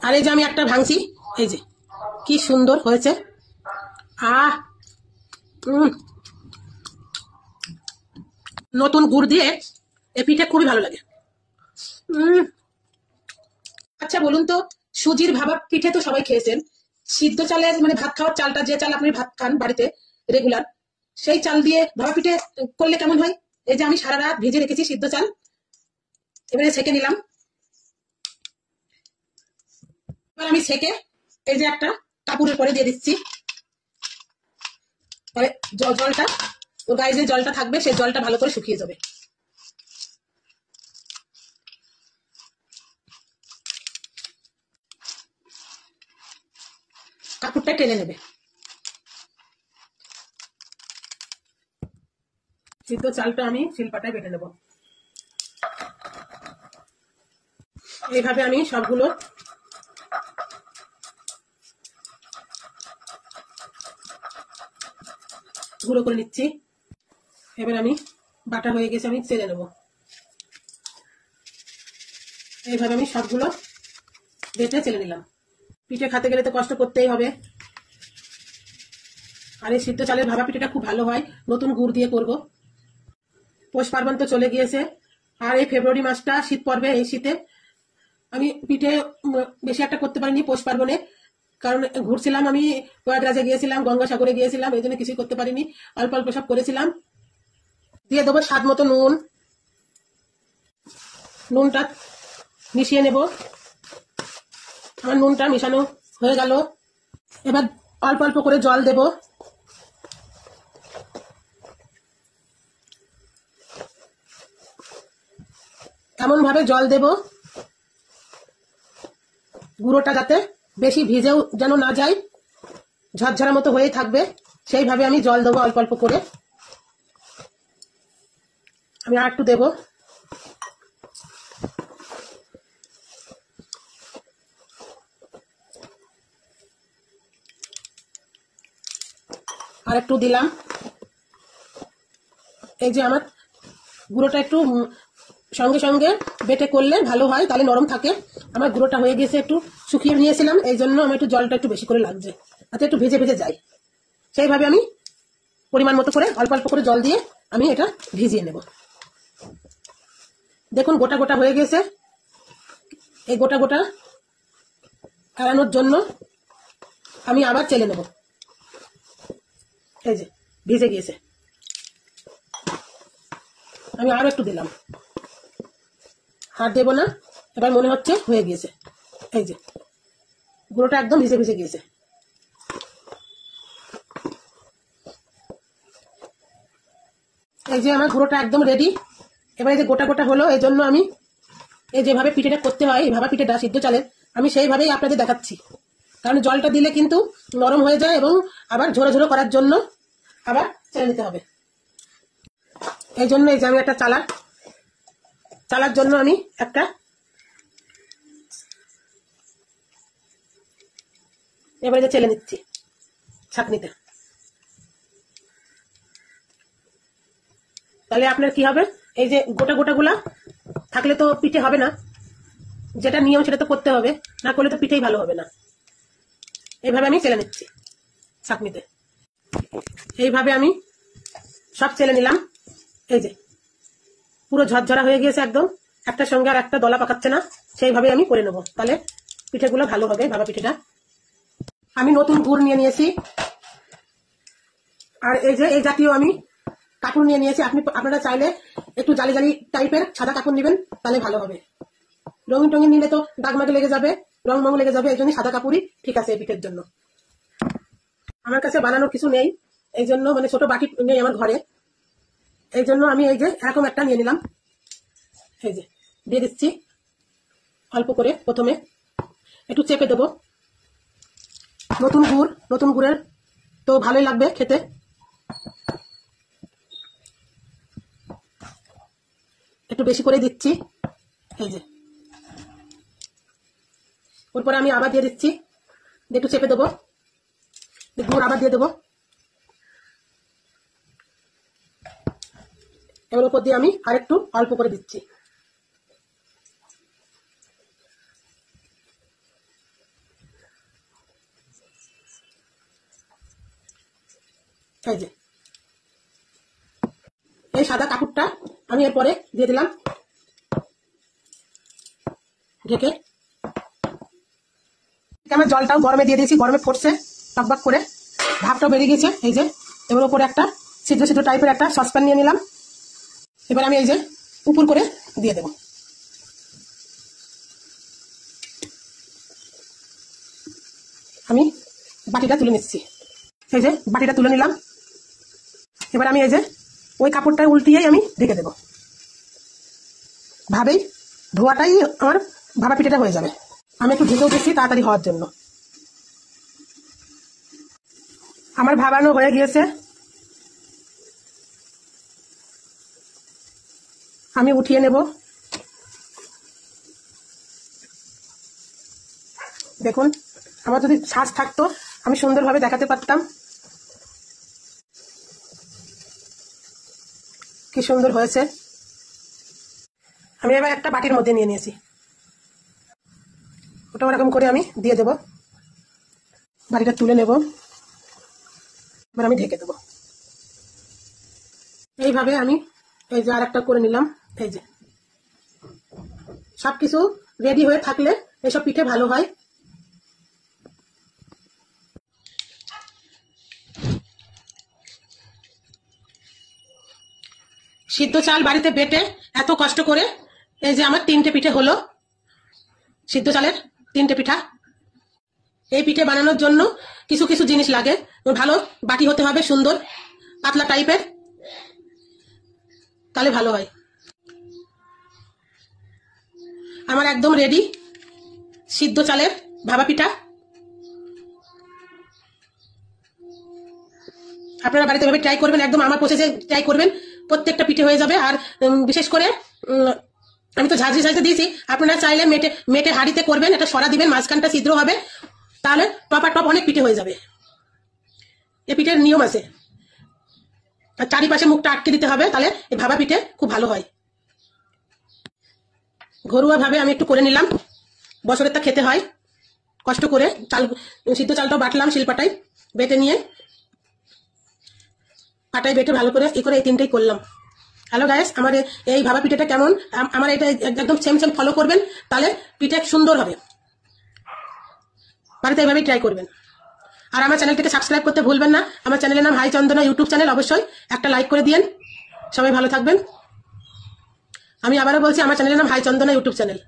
আর এই যে আমি একটা ভাঙছি, এই যে কি সুন্দর হয়েছে। আহ নতুন গুড় দিয়ে এই পিঠে খুবই ভালো লাগে। আচ্ছা বলুন তো, সুজির ভাপা পিঠে তো সবাই খেয়েছেন। সিদ্ধ চালের মানে ভাত খাওয়ার চালটা, যে চাল আপনি ভাত খান বাড়িতে রেগুলার, সেই চাল দিয়ে ভাপা পিঠে করলে কেমন হয়? এই যে আমি সারা রাত ভিজে রেখেছি সিদ্ধ চাল, এবারে ছেঁকে নিলাম। এবার আমি ছেঁকে এই যে একটা কাপড়ের পরে দিয়ে দিচ্ছি। পরে জলটা, ওর গায়ে যে জলটা থাকবে সেই জলটা ভালো করে শুকিয়ে যাবে। কাপড়টা টেনে নেবে। সিদ্ধ চালটা আমি শিলপাটায় বেটে নেব। এইভাবে আমি সবগুলো গুঁড়ো করে নিচ্ছি। এবার আমি বাটা হয়ে গেছে, আমি চেলে নেব। এইভাবে আমি সবগুলো বেটে চেলে নিলাম। পিঠে খেতে গেলে তো কষ্ট করতেই হবে। আর এই সিদ্ধ চালের ভাপা পিঠেটা খুব ভালো হয়, নতুন গুড় দিয়ে করব। পৌষ পার্বণ তো চলে গিয়েছে, আর এই ফেব্রুয়ারি মাসটা শীত পড়বে। এই শীতে আমি পিঠে বেশি একটা করতে পারিনি পৌষ পার্বণে, কারণ ঘুরছিলাম, আমি প্রয়াগরাজে গিয়েছিলাম, গঙ্গাসাগরে গিয়েছিলাম, এই জন্য কিছুই করতে পারিনি, অল্প অল্প সব করেছিলাম। দিয়ে দেবো স্বাদ মতো নুন। নুনটা মিশিয়ে নেব। আমার নুনটা মিশানো হয়ে গেল। এবার অল্প অল্প করে জল দেব। এমন ভাবে জল দেব গুঁড়োটা যাতে বেশি ভিজেও যেন না যায়, ঝরঝরা মতো হয়ে থাকবে, সেইভাবে আমি জল দেবো অল্প অল্প করে। আমি আর একটু দেবো। আর একটু দিলাম। এই যে আমার গুঁড়োটা একটু সঙ্গে সঙ্গে বেটে করলে ভালো হয়, তাহলে নরম থাকে। আমার গুঁড়োটা হয়ে গেছে, একটু শুকিয়ে নিয়েছিলাম, এই জন্য আমার একটু জলটা একটু বেশি করে লাগছে, যাতে একটু ভেজে ভেজে যায়। সেইভাবে আমি পরিমাণ মতো করে অল্প অল্প করে জল দিয়ে আমি এটা ভিজিয়ে নেব। দেখুন গোটা গোটা হয়ে গেছে। এই গোটা গোটা এড়ানোর জন্য আমি আবার চেলে নেব। এই যে ভিজে গিয়েছে, আমি আরো একটু দিলাম, হাত দেবো না। এবার মনে হচ্ছে হয়ে গিয়েছে। এই যে গুঁড়োটা একদম ভিজে ভিজে গিয়েছে। এই যে আমার গুঁড়োটা একদম রেডি। এবার এই যে গোটা গোটা হলো, এই জন্য আমি এই যেভাবে পিঠেটা করতে হয়, এই ভাপা পিঠেটা সিদ্ধ চালের, আমি সেইভাবেই আপনাদের দেখাচ্ছি। কারণ জলটা দিলে কিন্তু নরম হয়ে যায়, এবং আবার ঝোড়ো ঝোড়ো করার জন্য আবার ছেড়ে নিতে হবে। এই জন্য এই যে আমি একটা চালার জন্য আমি একটা এবারে যে চেলে নিচ্ছি ছাঁকনিতে। তাহলে আপনার কি হবে, এই যে গোটা গোটা গুলা থাকলে তো পিঠে হবে না, যেটা নিয়ম সেটা তো করতে হবে, না করলে তো পিঠেই ভালো হবে না। এইভাবে আমি চেলে নিচ্ছি ছাঁকনিতে। এইভাবে আমি সব চেলে নিলাম। এই যে পুরো ঝরঝরা হয়ে গিয়েছে একদম, একটার সঙ্গে আর একটা দলা পাকাচ্ছে না। সেইভাবে আমি করে নেবো, তাহলে পিঠেগুলো ভালো হবে, ভাপা পিঠেটা। আমি নতুন গুড় নিয়ে নিয়েছি, আর এই যে এই জাতীয় আমি কাপড় নিয়ে নিয়েছি। আপনারা চাইলে একটু জালি জালি টাইপের সাদা কাপড় নেবেন, তাহলে ভালো হবে। রঙিন টঙিন নিলে তো দাগমাগে লেগে যাবে, রং মং লেগে যাবে, এই জন্য সাদা কাপড়ই ঠিক আছে এই পিঠের জন্য। আমার কাছে বানানোর কিছু নেই, এই জন্য মানে ছোট বাটি নেই আমার ঘরে, এই জন্য আমি এই যে এরকম একটা নিয়ে নিলাম। এই যে দিয়ে দিচ্ছি অল্প করে, প্রথমে একটু চেপে দেবো। নতুন গুড়ের তো ভালোই লাগবে খেতে। একটু বেশি করে দিচ্ছি। এই যে ওরপরে আমি আবার দিয়ে দিচ্ছি, একটু চেপে দেবো, গুড় আবার দিয়ে দেবো। এবার উপর দিয়ে আমি আরেকটু অল্প করে দিচ্ছি। এই যে এই সাদা কাপড়টা আমি এরপরে দিয়ে দিলাম ঢেকে। আমার জলটাও গরমে দিয়ে দিয়েছি, গরমে ফুটছে টকবক করে, ভাবটাও বেরিয়ে গেছে। এই যে এবার উপরে একটা ছিদ্র ছিদ্র টাইপের একটা সসপ্যান নিয়ে নিলাম। এবার আমি এই যে উপর করে দিয়ে দেব। আমি বাটিটা তুলে নিচ্ছি। এই যে বাটিটা তুলে নিলাম। এবার আমি এই যে ওই কাপড়টা উল্টিয়েই আমি ঢেকে দেব। ভাবেই ধোয়াটাই আমার ভাবা পিঠাটা হয়ে যাবে। আমি একটু ঢেকেও দিচ্ছি তাড়াতাড়ি হওয়ার জন্য। আমার ভাবানো হয়ে গিয়েছে। আমি উঠিয়ে নেব। দেখুন, আমার যদি ছাঁচ থাকতো আমি সুন্দরভাবে দেখাতে পারতাম কি সুন্দর হয়েছে। আমি এবার একটা বাটির মধ্যে নিয়ে নিয়েছি, ওটা ওরকম করে আমি দিয়ে দেব। বাটিটা তুলে নেব, এবার আমি ঢেকে দেব। এইভাবে আমি এই যে আর একটা করে নিলাম। এই যে সবকিছু রেডি হয়ে থাকলে এসব পিঠে ভালো হয়। সিদ্ধ চাল বাড়িতে বেটে এত কষ্ট করে এই যে আমার 3টে পিঠে হলো, সিদ্ধ চালের 3টে পিঠা। এই পিঠে বানানোর জন্য কিছু কিছু জিনিস লাগে। ভালো বাটি হতে হবে, সুন্দর পাতলা টাইপের, তাহলে ভালো হয়। আমার একদম রেডি সিদ্ধ চালের ভাপা পিঠা। আপনারা বাড়িতে এভাবে ট্রাই করবেন, একদম আমার প্রসেসে ট্রাই করবেন, প্রত্যেকটা পিঠে হয়ে যাবে। আর বিশেষ করে আমি তো ঝাঁঝরি সাইজে দিয়েছি, আপনারা চাইলে মেটে মেটে হাঁড়িতে করবেন, এটা সরা দিবেন, মাঝখানটা ছিদ্র হবে, তাহলে টপা টপ অনেক পিঠে হয়ে যাবে। এ পিঠের নিয়ম আছে, আর চারিপাশে মুখটা আটকে দিতে হবে, তাহলে এই ভাপা পিঠে খুব ভালো হয়। ঘরোয়া ভাবে আমি একটু করে নিলাম, বছরের তা খেতে হয় কষ্ট করে। চাল সিদ্ধ চালটাও বাটলাম শিলপাটায় বেটে নিয়ে, পাটায় বেটে ভালো করে এই 3টেই করলাম। হ্যালো গাইস, আমার এই ভাপা পিঠেটা কেমন, আমার এটা একদম সেম সেম ফলো করবেন, তাহলে পিঠে সুন্দর হবে। বাড়িতে এইভাবেই ট্রাই করবেন। আর আমার চ্যানেলটিকে সাবস্ক্রাইব করতে ভুলবেন না। আমার চ্যানেলের নাম হাই চন্দনা ইউটিউব চ্যানেল, অবশ্যই একটা লাইক করে দিয়েন। সবাই ভালো থাকবেন। আমি আবারও বলছি, আমার চ্যানেলের নাম হাই চন্দনা ইউটিউব চ্যানেল।